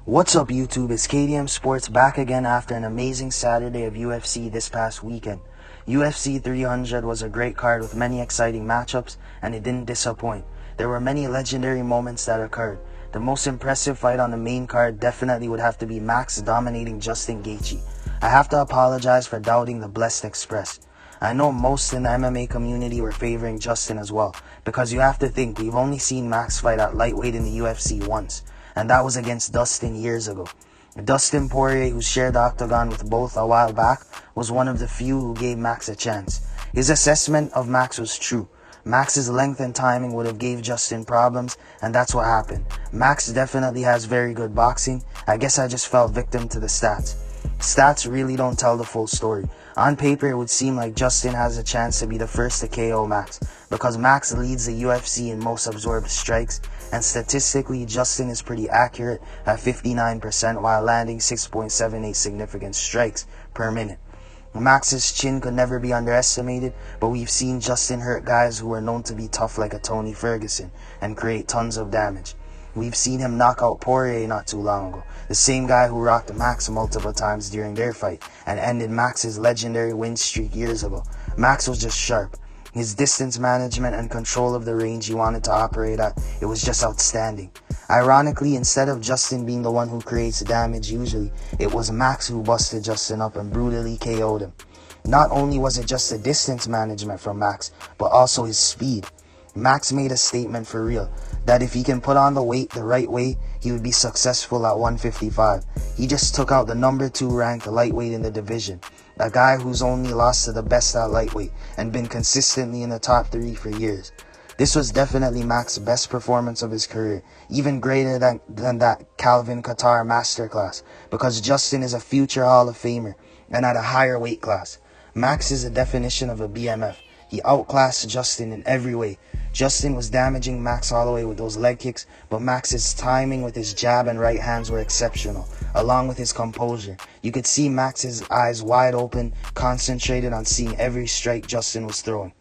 What's up YouTube, it's K.D.M Sports back again after an amazing Saturday of UFC this past weekend. UFC 300 was a great card with many exciting matchups, and it didn't disappoint. There were many legendary moments that occurred. The most impressive fight on the main card definitely would have to be Max dominating Justin Gaethje. I have to apologize for doubting the Blessed Express. I know most in the MMA community were favoring Justin as well, because you have to think we've only seen Max fight at lightweight in the UFC once, and that was against Dustin years ago. Dustin Poirier, who shared the octagon with both a while back, was one of the few who gave Max a chance. His assessment of Max was true. Max's length and timing would have gave Justin problems, and that's what happened. Max definitely has very good boxing. I guess I just fell victim to the stats. Stats really don't tell the full story. On paper, it would seem like Justin has a chance to be the first to KO Max, because Max leads the UFC in most absorbed strikes, and statistically, Justin is pretty accurate at 59% while landing 6.78 significant strikes per minute. Max's chin could never be underestimated, but we've seen Justin hurt guys who are known to be tough like a Tony Ferguson and create tons of damage. We've seen him knock out Poirier not too long ago, the same guy who rocked Max multiple times during their fight and ended Max's legendary win streak years ago. Max was just sharp. His distance management and control of the range he wanted to operate at, it was just outstanding. Ironically, instead of Justin being the one who creates damage usually, it was Max who busted Justin up and brutally KO'd him. Not only was it just the distance management from Max, but also his speed. Max made a statement for real, that if he can put on the weight the right way, he would be successful at 155. He just took out the number 2 ranked lightweight in the division, a guy who's only lost to the best at lightweight and been consistently in the top 3 for years. This was definitely Max's best performance of his career, even greater than that Calvin Kattar masterclass, because Justin is a future Hall of Famer and at a higher weight class. Max is the definition of a BMF. He outclassed Justin in every way. Justin was damaging Max Holloway with those leg kicks, but Max's timing with his jab and right hands were exceptional, along with his composure. You could see Max's eyes wide open, concentrated on seeing every strike Justin was throwing.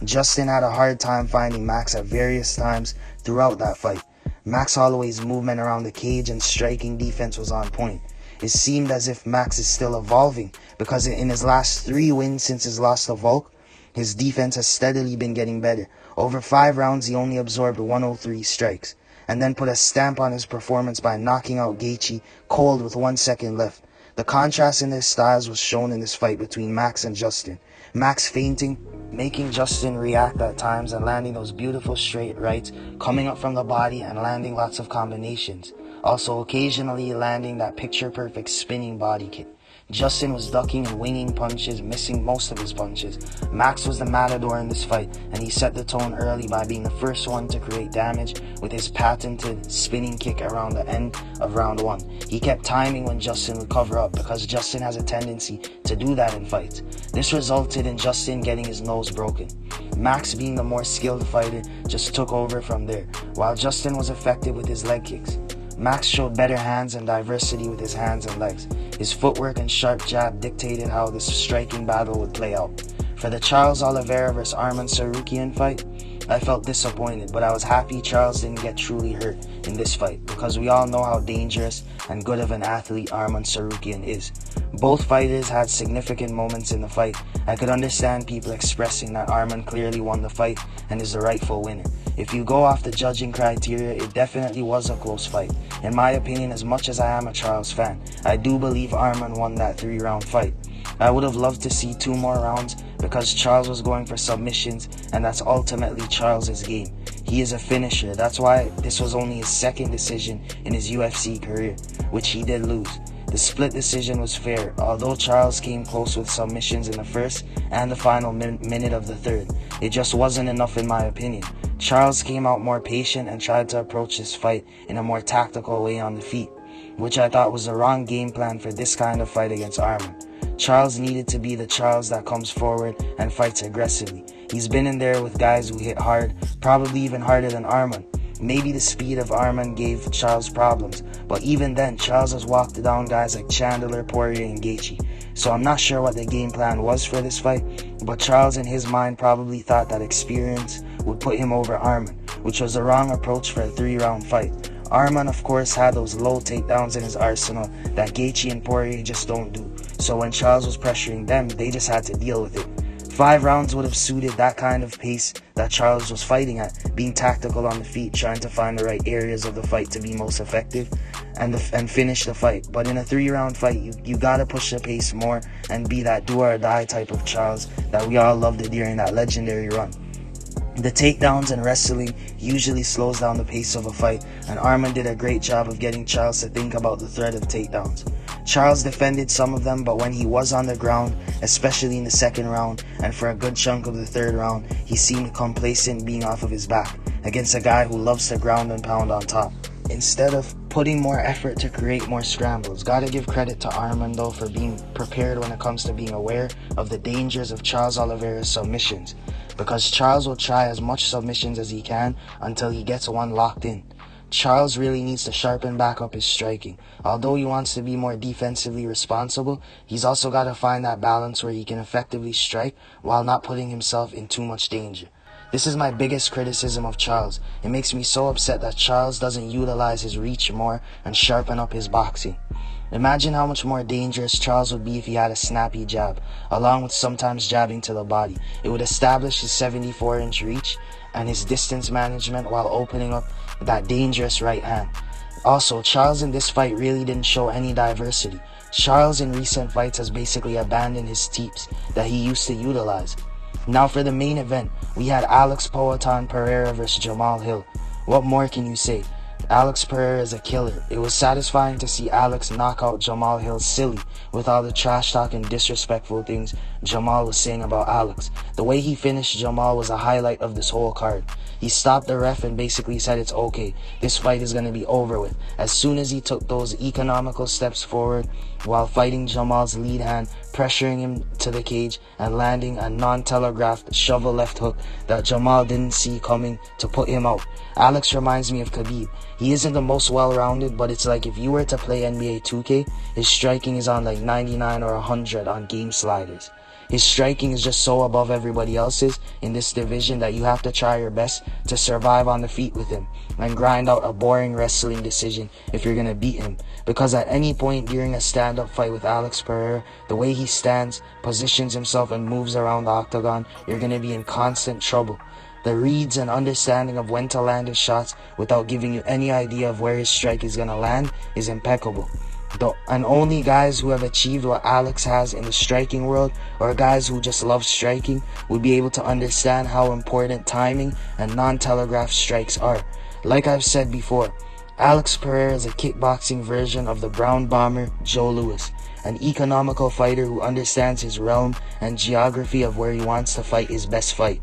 Justin had a hard time finding Max at various times throughout that fight. Max Holloway's movement around the cage and striking defense was on point. It seemed as if Max is still evolving, because in his last 3 wins since his loss to Volk, his defense has steadily been getting better. Over 5 rounds, he only absorbed 103 strikes, and then put a stamp on his performance by knocking out Gaethje cold with 1 second left. The contrast in their styles was shown in this fight between Max and Justin. Max feinting, making Justin react at times and landing those beautiful straight rights, coming up from the body and landing lots of combinations. Also occasionally landing that picture-perfect spinning body kick. Justin was ducking and winging punches, missing most of his punches. Max was the matador in this fight, and he set the tone early by being the first one to create damage with his patented spinning kick around the end of round 1. He kept timing when Justin would cover up, because Justin has a tendency to do that in fights. This resulted in Justin getting his nose broken. Max, being the more skilled fighter, just took over from there, while Justin was effective with his leg kicks. Max showed better hands and diversity with his hands and legs. His footwork and sharp jab dictated how this striking battle would play out. For the Charles Oliveira vs. Arman Tsarukyan fight, I felt disappointed, but I was happy Charles didn't get truly hurt in this fight, because we all know how dangerous and good of an athlete Arman Tsarukyan is. Both fighters had significant moments in the fight. I could understand people expressing that Arman clearly won the fight and is the rightful winner. If you go off the judging criteria, it definitely was a close fight. In my opinion, as much as I am a Charles fan, I do believe Arman won that 3-round fight. I would have loved to see 2 more rounds, because Charles was going for submissions, and that's ultimately Charles's game. He is a finisher. That's why this was only his 2nd decision in his UFC career, which he did lose. The split decision was fair, although Charles came close with submissions in the first and the final minute of the 3rd. It just wasn't enough in my opinion. Charles came out more patient and tried to approach this fight in a more tactical way on the feet, which I thought was the wrong game plan for this kind of fight against Arman. Charles needed to be the Charles that comes forward and fights aggressively. He's been in there with guys who hit hard, probably even harder than Arman. Maybe the speed of Arman gave Charles problems, but even then, Charles has walked down guys like Chandler, Poirier, and Gaethje. So I'm not sure what the game plan was for this fight, but Charles in his mind probably thought that experience would put him over Arman, which was the wrong approach for a 3-round fight. Arman, of course, had those low takedowns in his arsenal that Gaethje and Poirier just don't do. So when Charles was pressuring them, they just had to deal with it. 5 rounds would have suited that kind of pace that Charles was fighting at, being tactical on the feet, trying to find the right areas of the fight to be most effective and finish the fight. But in a 3-round fight, you gotta push the pace more and be that do or die type of Charles that we all loved during that legendary run. The takedowns and wrestling usually slows down the pace of a fight, and Arman did a great job of getting Charles to think about the threat of takedowns. Charles defended some of them, but when he was on the ground, especially in the 2nd round and for a good chunk of the 3rd round, he seemed complacent being off of his back against a guy who loves to ground and pound on top, instead of putting more effort to create more scrambles. Gotta give credit to Arman though for being prepared when it comes to being aware of the dangers of Charles Oliveira's submissions, because Charles will try as much submissions as he can until he gets one locked in. Charles really needs to sharpen back up his striking. Although he wants to be more defensively responsible, he's also got to find that balance where he can effectively strike while not putting himself in too much danger. This is my biggest criticism of Charles. It makes me so upset that Charles doesn't utilize his reach more and sharpen up his boxing. Imagine how much more dangerous Charles would be if he had a snappy jab, along with sometimes jabbing to the body. It would establish his 74-inch reach and his distance management while opening up that dangerous right hand. Also, Charles in this fight really didn't show any diversity. Charles in recent fights has basically abandoned his teeps that he used to utilize. Now for the main event, we had Alex Pereira versus Jamal Hill. What more can you say? Alex Pereira is a killer. It was satisfying to see Alex knock out Jamal Hill silly with all the trash talk and disrespectful things Jamal was saying about Alex. The way he finished Jamal was a highlight of this whole card. He stopped the ref and basically said it's okay, this fight is going to be over with. As soon as he took those economical steps forward while fighting Jamal's lead hand, pressuring him to the cage and landing a non-telegraphed shovel left hook that Jamal didn't see coming to put him out. Alex reminds me of K.D.M. He isn't the most well-rounded, but it's like if you were to play NBA 2K, his striking is on like 99 or 100 on game sliders. His striking is just so above everybody else's in this division that you have to try your best to survive on the feet with him and grind out a boring wrestling decision if you're going to beat him. Because at any point during a stand-up fight with Alex Pereira, the way he stands, positions himself, and moves around the octagon, you're going to be in constant trouble. The reads and understanding of when to land his shots without giving you any idea of where his strike is going to land is impeccable. And only guys who have achieved what Alex has in the striking world, or guys who just love striking, would be able to understand how important timing and non-telegraphed strikes are. Like I've said before, Alex Pereira is a kickboxing version of the Brown Bomber Joe Louis, an economical fighter who understands his realm and geography of where he wants to fight his best fight.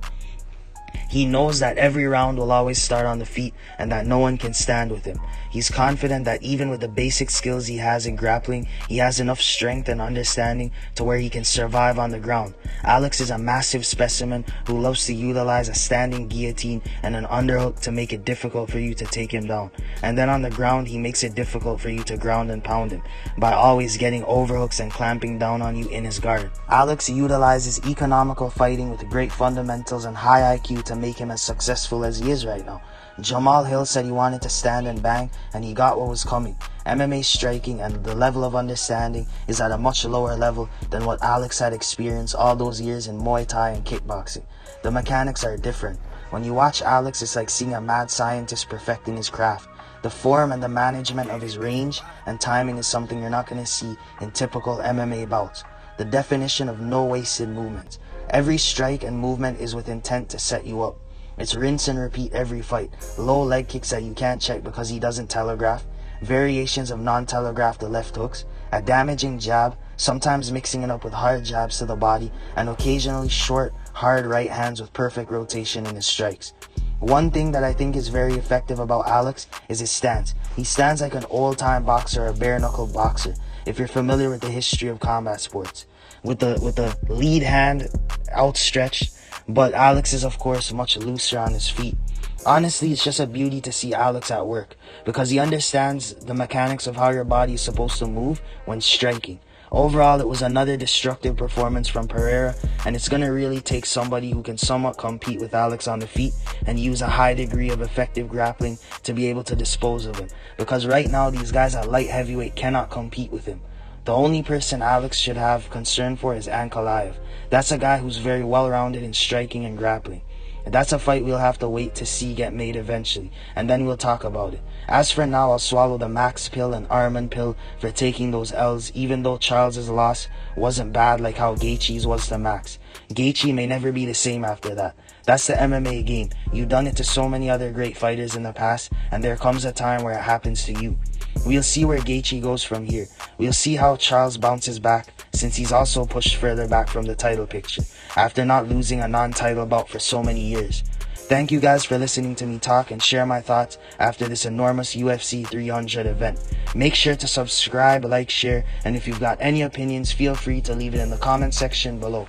He knows that every round will always start on the feet and that no one can stand with him. He's confident that even with the basic skills he has in grappling, he has enough strength and understanding to where he can survive on the ground. Alex is a massive specimen who loves to utilize a standing guillotine and an underhook to make it difficult for you to take him down. And then on the ground, he makes it difficult for you to ground and pound him by always getting overhooks and clamping down on you in his guard. Alex utilizes economical fighting with great fundamentals and high IQ to make him as successful as he is right now. Jamal Hill said he wanted to stand and bang, and he got what was coming. MMA striking and the level of understanding is at a much lower level than what Alex had experienced all those years in Muay Thai and kickboxing. The mechanics are different. When you watch Alex, it's like seeing a mad scientist perfecting his craft. The form and the management of his range and timing is something you're not going to see in typical MMA bouts. The definition of no wasted movements. Every strike and movement is with intent to set you up. It's rinse and repeat every fight. Low leg kicks that you can't check because he doesn't telegraph. Variations of non-telegraphed left hooks. A damaging jab, sometimes mixing it up with hard jabs to the body, and occasionally short, hard right hands with perfect rotation in his strikes. One thing that I think is very effective about Alex is his stance. He stands like an old-time boxer or bare-knuckle boxer, if you're familiar with the history of combat sports. With the lead hand outstretched, but Alex is of course much looser on his feet. Honestly, it's just a beauty to see Alex at work because he understands the mechanics of how your body is supposed to move when striking. Overall, it was another destructive performance from Pereira, and it's gonna really take somebody who can somewhat compete with Alex on the feet and use a high degree of effective grappling to be able to dispose of him. Because right now, these guys at light heavyweight cannot compete with him. The only person Alex should have concern for is Ankalaev. That's a guy who's very well-rounded in striking and grappling. That's a fight we'll have to wait to see get made eventually, and then we'll talk about it. As for now, I'll swallow the Max pill and Arman pill for taking those L's, even though Charles's loss wasn't bad like how Gaethje's was to Max. Gaethje may never be the same after that. That's the MMA game. You've done it to so many other great fighters in the past, and there comes a time where it happens to you. We'll see where Gaethje goes from here. We'll see how Charles bounces back, since he's also pushed further back from the title picture, after not losing a non-title bout for so many years. Thank you guys for listening to me talk and share my thoughts after this enormous UFC 300 event. Make sure to subscribe, like, share, and if you've got any opinions, feel free to leave it in the comment section below.